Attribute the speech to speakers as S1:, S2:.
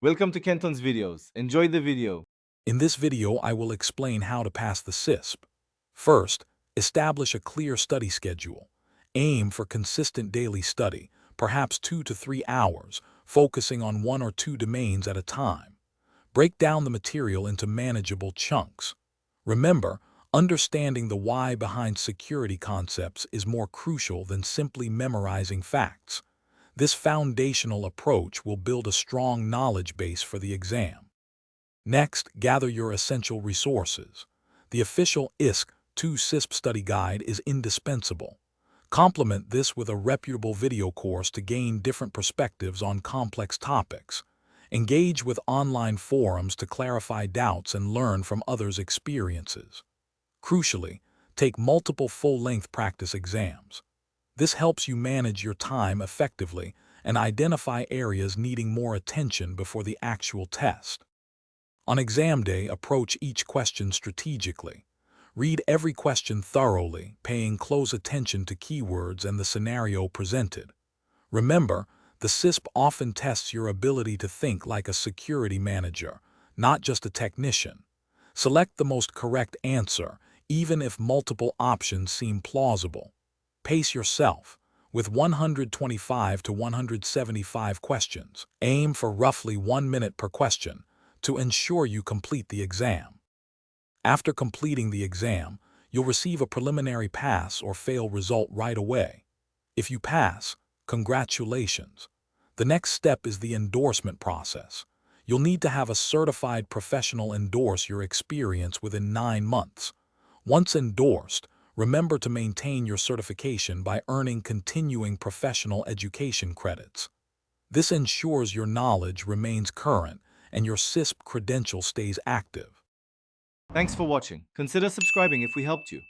S1: Welcome to Kenton's videos. Enjoy the video.
S2: In this video, I will explain how to pass the CISSP. First, establish a clear study schedule. Aim for consistent daily study, perhaps 2 to 3 hours, focusing on 1 or 2 domains at a time. Break down the material into manageable chunks. Remember, understanding the why behind security concepts is more crucial than simply memorizing facts. This foundational approach will build a strong knowledge base for the exam. Next, gather your essential resources. The official CISSP CISSP study guide is indispensable. Complement this with a reputable video course to gain different perspectives on complex topics. Engage with online forums to clarify doubts and learn from others' experiences. Crucially, take multiple full-length practice exams. This helps you manage your time effectively and identify areas needing more attention before the actual test. On exam day, approach each question strategically. Read every question thoroughly, paying close attention to keywords and the scenario presented. Remember, the CISSP often tests your ability to think like a security manager, not just a technician. Select the most correct answer, even if multiple options seem plausible. Pace yourself. With 125 to 175 questions, aim for roughly 1 minute per question to ensure you complete the exam. After completing the exam, you'll receive a preliminary pass or fail result right away. If you pass, congratulations. The next step is the endorsement process. You'll need to have a certified professional endorse your experience within 9 months. Once endorsed, remember to maintain your certification by earning continuing professional education credits. This ensures your knowledge remains current and your CISSP credential stays active.
S1: Thanks for watching. Consider subscribing if we helped you.